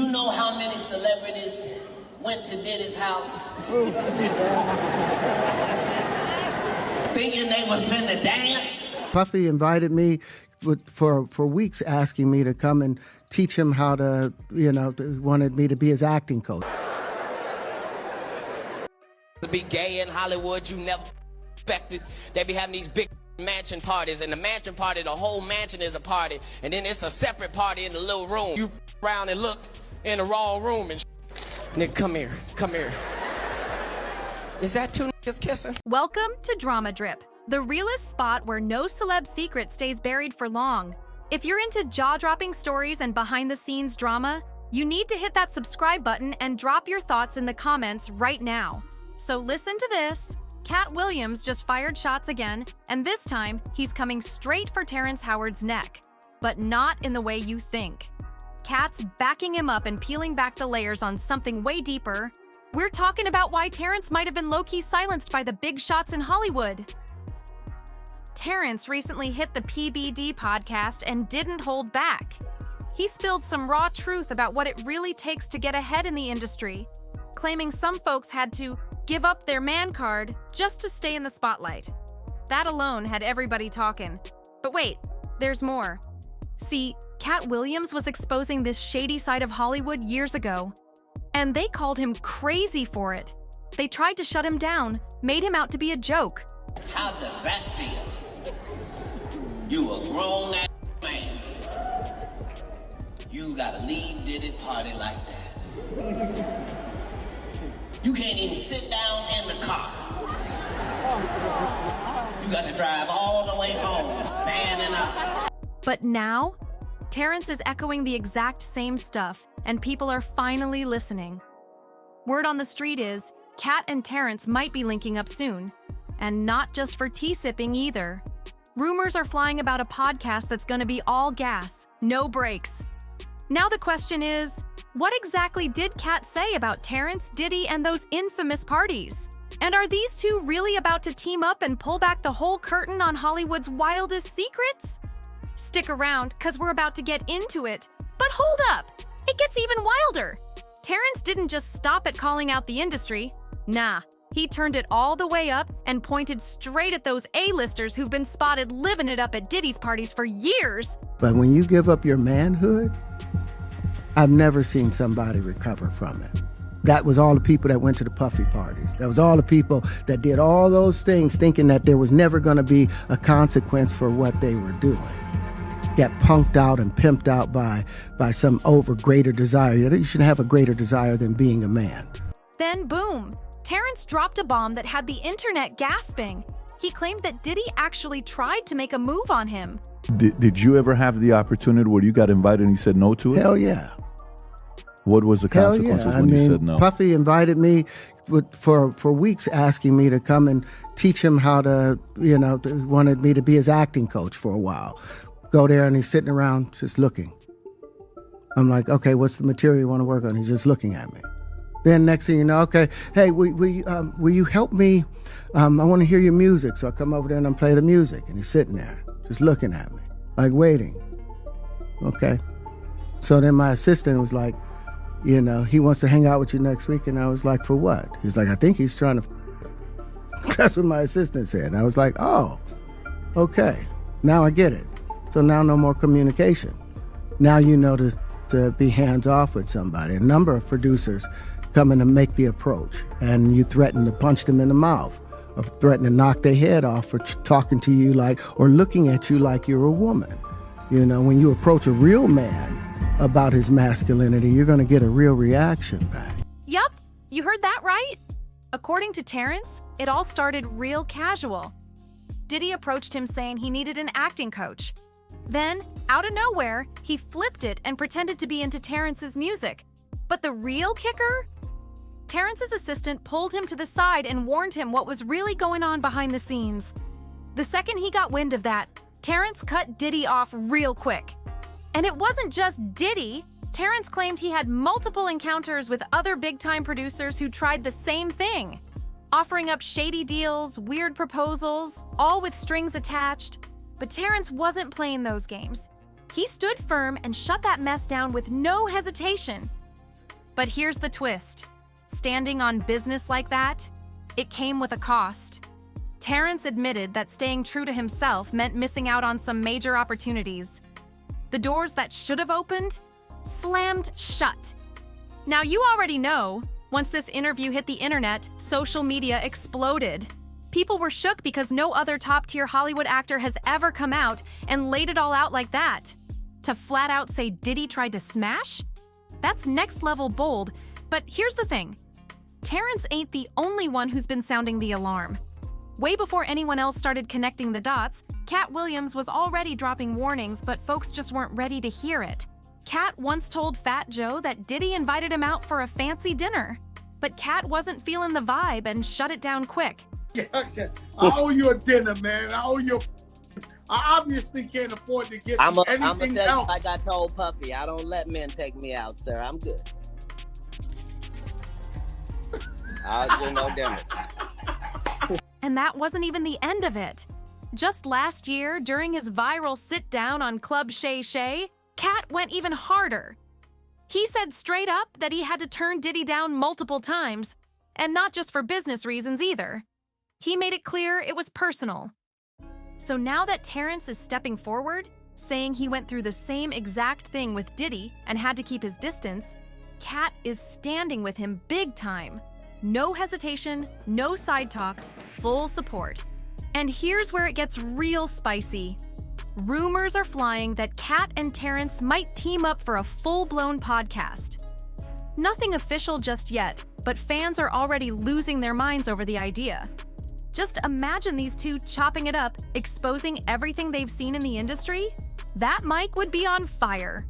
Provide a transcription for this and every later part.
you know how many celebrities went to Diddy's house? Thinking they was finna dance? Puffy invited me for weeks, asking me to come and teach him how to, wanted me to be his acting coach. To be gay in Hollywood, you never expected. They be having these big mansion parties, and the mansion party, the whole mansion is a party, and then it's a separate party in the little room. You around and look in the wrong room and nigga, come here. Is that two niggas kissing? Welcome to DramaDrip, the realest spot where no celeb secret stays buried for long. If you're into jaw-dropping stories and behind-the-scenes drama, you need to hit that subscribe button and drop your thoughts in the comments right now. So listen to this. Katt Williams just fired shots again, and this time he's coming straight for Terrence Howard's neck. But not in the way you think. Katt's backing him up and peeling back the layers on something way deeper. We're talking about why Terrence might have been low-key silenced by the big shots in Hollywood. Terrence recently hit the PBD podcast and didn't hold back. He spilled some raw truth about what it really takes to get ahead in the industry, claiming some folks had to give up their man card just to stay in the spotlight. That alone had everybody talking. But wait, there's more. See, Katt Williams was exposing this shady side of Hollywood years ago, and they called him crazy for it. They tried to shut him down, made him out to be a joke. How does that feel? You a grown-ass man. You gotta leave Diddy party like that. You can't even sit down in the car. You got to drive all the way home, standing up. But now, Terrence is echoing the exact same stuff, and people are finally listening. Word on the street is, Katt and Terrence might be linking up soon. And not just for tea-sipping either. Rumors are flying about a podcast that's gonna be all gas, no breaks. Now the question is, what exactly did Katt say about Terrence, Diddy, and those infamous parties? And are these two really about to team up and pull back the whole curtain on Hollywood's wildest secrets? Stick around, cause we're about to get into it. But hold up, it gets even wilder. Terrence didn't just stop at calling out the industry. Nah, he turned it all the way up and pointed straight at those A-listers who've been spotted living it up at Diddy's parties for years. But when you give up your manhood, I've never seen somebody recover from it. That was all the people that went to the Puffy parties. That was all the people that did all those things thinking that there was never going to be a consequence for what they were doing. Get punked out and pimped out by some greater desire. You shouldn't have a greater desire than being a man. Then boom, Terrence dropped a bomb that had the internet gasping. He claimed that Diddy actually tried to make a move on him. Did you ever have the opportunity where you got invited and he said no to it? Hell yeah. What was the consequences when you said no? Puffy invited me for weeks, asking me to come and teach him how to, wanted me to be his acting coach for a while. Go there and he's sitting around just looking. I'm like, okay, what's the material you want to work on? He's just looking at me. Then next thing you know, okay, hey, will you help me? I want to hear your music. So I come over there and I play the music. And he's sitting there just looking at me, like waiting. Okay. So then my assistant was like, he wants to hang out with you next week. And I was like, for what? He's like, I think he's trying to. That's what my assistant said. And I was like, oh, okay. Now I get it. So now no more communication. Now you know to be hands off with somebody. A number of producers come in and make the approach. And you threaten to punch them in the mouth or threaten to knock their head off for talking to you or looking at you like you're a woman. When you approach a real man about his masculinity, you're going to get a real reaction back. Yup, you heard that right. According to Terrence, it all started real casual. Diddy approached him saying he needed an acting coach. Then, out of nowhere, he flipped it and pretended to be into Terrence's music. But the real kicker? Terrence's assistant pulled him to the side and warned him what was really going on behind the scenes. The second he got wind of that, Terrence cut Diddy off real quick. And it wasn't just Diddy. Terrence claimed he had multiple encounters with other big-time producers who tried the same thing, offering up shady deals, weird proposals, all with strings attached. But Terrence wasn't playing those games. He stood firm and shut that mess down with no hesitation. But here's the twist. Standing on business like that, it came with a cost. Terrence admitted that staying true to himself meant missing out on some major opportunities. The doors that should have opened slammed shut. Now you already know, once this interview hit the internet, social media exploded. People were shook because no other top-tier Hollywood actor has ever come out and laid it all out like that. To flat out say Diddy tried to smash? That's next level bold, but here's the thing. Terrence ain't the only one who's been sounding the alarm. Way before anyone else started connecting the dots, Katt Williams was already dropping warnings, but folks just weren't ready to hear it. Katt once told Fat Joe that Diddy invited him out for a fancy dinner. But Katt wasn't feeling the vibe and shut it down quick. I owe you a dinner, man. I obviously can't afford to get anything else. Like I told Puffy, I don't let men take me out, sir. I'm good. I'll do no dinner. And that wasn't even the end of it. Just last year, during his viral sit-down on Club Shay Shay, Katt went even harder. He said straight up that he had to turn Diddy down multiple times, and not just for business reasons either. He made it clear it was personal. So now that Terrence is stepping forward, saying he went through the same exact thing with Diddy and had to keep his distance, Katt is standing with him big time. No hesitation, no side talk, full support. And here's where it gets real spicy. Rumors are flying that Katt and Terrence might team up for a full-blown podcast. Nothing official just yet, but fans are already losing their minds over the idea. Just imagine these two chopping it up, exposing everything they've seen in the industry. That mic would be on fire.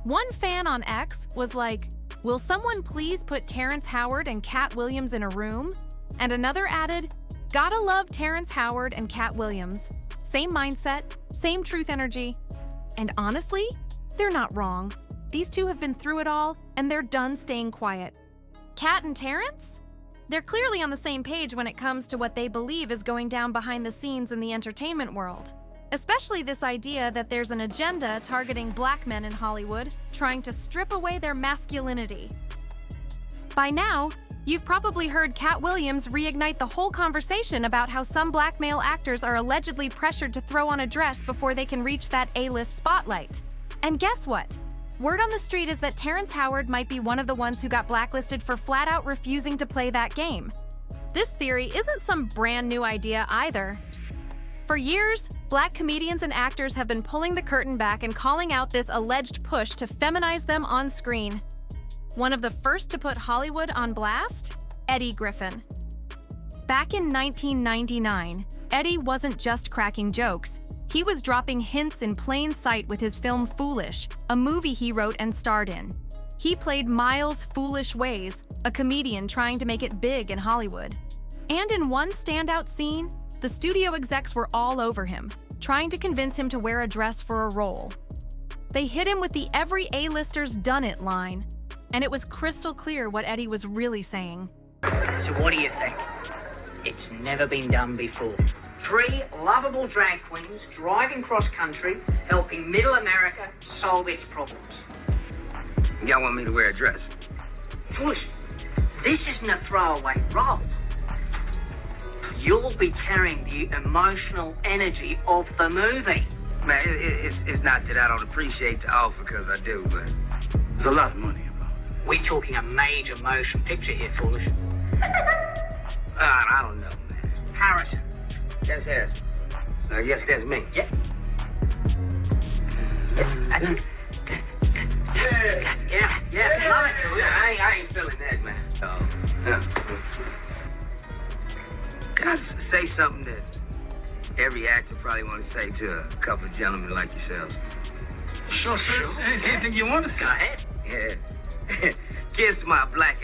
One fan on X was like, "Will someone please put Terrence Howard and Katt Williams in a room?" And another added, "Gotta love Terrence Howard and Katt Williams. Same mindset, same truth energy." And honestly, they're not wrong. These two have been through it all, and they're done staying quiet. Katt and Terrence? They're clearly on the same page when it comes to what they believe is going down behind the scenes in the entertainment world. Especially this idea that there's an agenda targeting black men in Hollywood, trying to strip away their masculinity. By now, you've probably heard Katt Williams reignite the whole conversation about how some black male actors are allegedly pressured to throw on a dress before they can reach that A-list spotlight. And guess what? Word on the street is that Terrence Howard might be one of the ones who got blacklisted for flat out refusing to play that game. This theory isn't some brand new idea either. For years, black comedians and actors have been pulling the curtain back and calling out this alleged push to feminize them on screen. One of the first to put Hollywood on blast? Eddie Griffin. Back in 1999, Eddie wasn't just cracking jokes. He was dropping hints in plain sight with his film Foolish, a movie he wrote and starred in. He played Miles Foolish Ways, a comedian trying to make it big in Hollywood. And in one standout scene, the studio execs were all over him, trying to convince him to wear a dress for a role. They hit him with the "every A-lister's done it" line, and it was crystal clear what Eddie was really saying. So what do you think? It's never been done before. 3 lovable drag queens driving cross-country, helping middle America solve its problems. Y'all want me to wear a dress? Foolish. This isn't a throwaway role. You'll be carrying the emotional energy of the movie. Man, it's not that I don't appreciate the offer, because I do, but there's a lot of money involved. We're talking a major motion picture here, Foolish. I don't know, man. Harrison. That's Harrison. So I guess that's me. Yep. That's it. Yeah. Love it. I ain't feeling that, man. Can I just say something that every actor probably want to say to a couple of gentlemen like yourselves? Sure. Anything you want to say? Go ahead. Yeah. Kiss my black.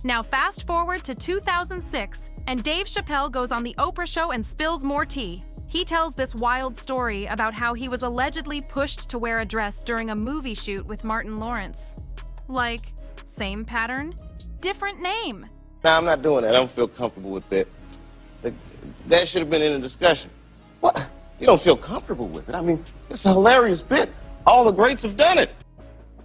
Now fast forward to 2006, and Dave Chappelle goes on The Oprah Show and spills more tea. He tells this wild story about how he was allegedly pushed to wear a dress during a movie shoot with Martin Lawrence. Like, same pattern, different name. No, I'm not doing that. I don't feel comfortable with that. That should have been in the discussion. What? You don't feel comfortable with it? I mean, it's a hilarious bit. All the greats have done it.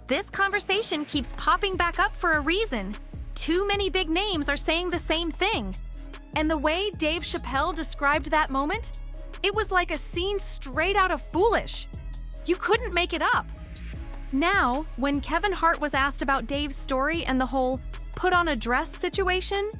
This conversation keeps popping back up for a reason. Too many big names are saying the same thing. And the way Dave Chappelle described that moment, it was like a scene straight out of Foolish. You couldn't make it up. Now, when Kevin Hart was asked about Dave's story and the whole put on a dress situation,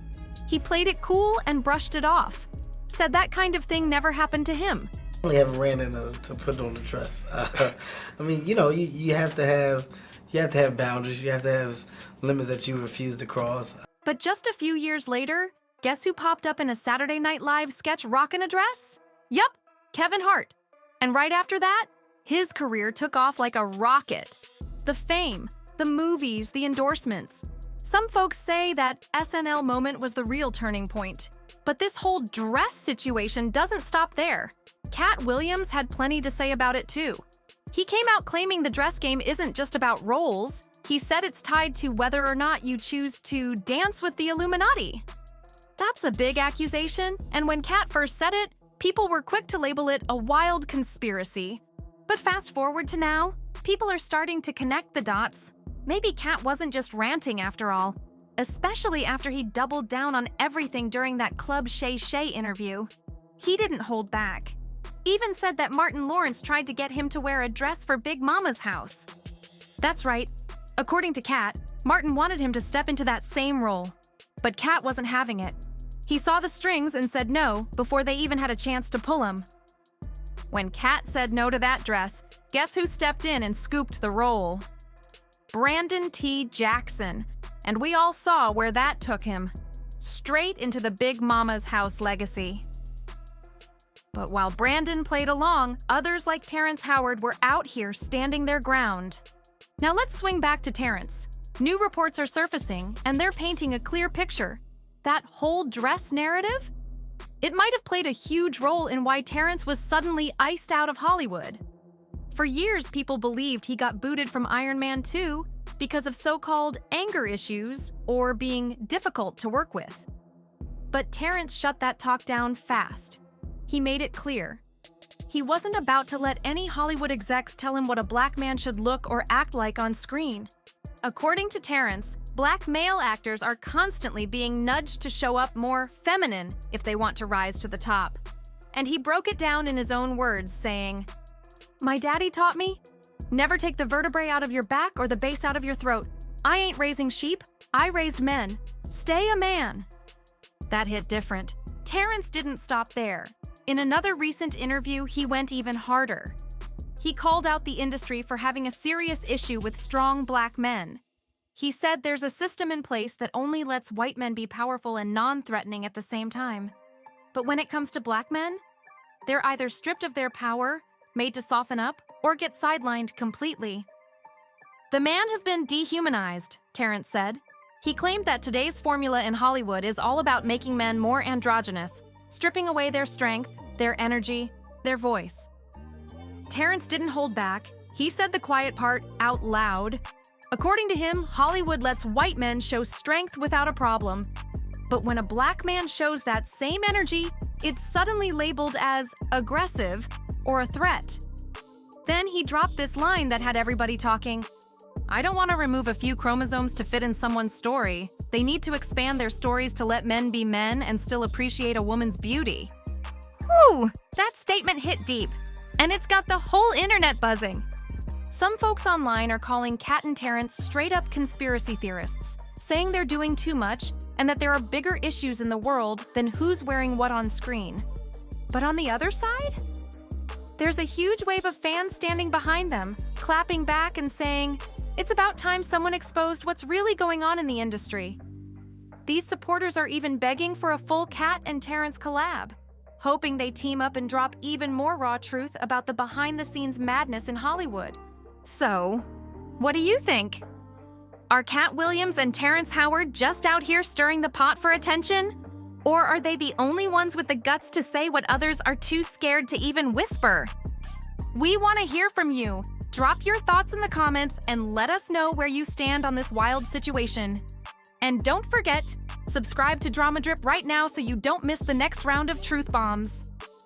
he played it cool and brushed it off. Said that kind of thing never happened to him. I only haven't ran into to put on the dress. I mean, you know, you have to have boundaries. You have to have limits that you refuse to cross. But just a few years later, guess who popped up in a Saturday Night Live sketch rocking a dress? Yup, Kevin Hart. And right after that, his career took off like a rocket. The fame, the movies, the endorsements. Some folks say that SNL moment was the real turning point. But this whole dress situation doesn't stop there. Katt Williams had plenty to say about it too. He came out claiming the dress game isn't just about roles. He said it's tied to whether or not you choose to dance with the Illuminati. That's a big accusation, and when Katt first said it, people were quick to label it a wild conspiracy. But fast forward to now, people are starting to connect the dots. Maybe Katt wasn't just ranting after all, especially after he doubled down on everything during that Club Shay Shay interview. He didn't hold back. Even said that Martin Lawrence tried to get him to wear a dress for Big Mama's house. That's right. According to Katt, Martin wanted him to step into that same role. But Katt wasn't having it. He saw the strings and said no before they even had a chance to pull him. When Katt said no to that dress, guess who stepped in and scooped the role? Brandon T. Jackson. And we all saw where that took him. Straight into the Big Mama's house legacy. But while Brandon played along, others like Terrence Howard were out here standing their ground. Now let's swing back to Terrence. New reports are surfacing, and they're painting a clear picture. That whole dress narrative? It might have played a huge role in why Terrence was suddenly iced out of Hollywood. For years, people believed he got booted from Iron Man 2 because of so-called anger issues or being difficult to work with. But Terrence shut that talk down fast. He made it clear. He wasn't about to let any Hollywood execs tell him what a black man should look or act like on screen. According to Terrence, black male actors are constantly being nudged to show up more feminine if they want to rise to the top. And he broke it down in his own words, saying, "My daddy taught me, never take the vertebrae out of your back or the base out of your throat. I ain't raising sheep, I raised men. Stay a man." That hit different. Terrence didn't stop there. In another recent interview, he went even harder. He called out the industry for having a serious issue with strong black men. He said there's a system in place that only lets white men be powerful and non-threatening at the same time. But when it comes to black men, they're either stripped of their power, made to soften up, or get sidelined completely. The man has been dehumanized, Terrence said. He claimed that today's formula in Hollywood is all about making men more androgynous, stripping away their strength, their energy, their voice. Terrence didn't hold back. He said the quiet part out loud. According to him, Hollywood lets white men show strength without a problem. But when a black man shows that same energy, it's suddenly labeled as aggressive or a threat. Then he dropped this line that had everybody talking. "I don't want to remove a few chromosomes to fit in someone's story. They need to expand their stories to let men be men and still appreciate a woman's beauty." Whew, that statement hit deep. And it's got the whole internet buzzing. Some folks online are calling Katt and Terrence straight-up conspiracy theorists, saying they're doing too much and that there are bigger issues in the world than who's wearing what on screen. But on the other side, there's a huge wave of fans standing behind them, clapping back and saying, it's about time someone exposed what's really going on in the industry. These supporters are even begging for a full Katt and Terrence collab, hoping they team up and drop even more raw truth about the behind-the-scenes madness in Hollywood. So, what do you think? Are Katt Williams and Terrence Howard just out here stirring the pot for attention? Or are they the only ones with the guts to say what others are too scared to even whisper? We want to hear from you. Drop your thoughts in the comments and let us know where you stand on this wild situation. And don't forget, subscribe to DramaDrip right now so you don't miss the next round of truth bombs.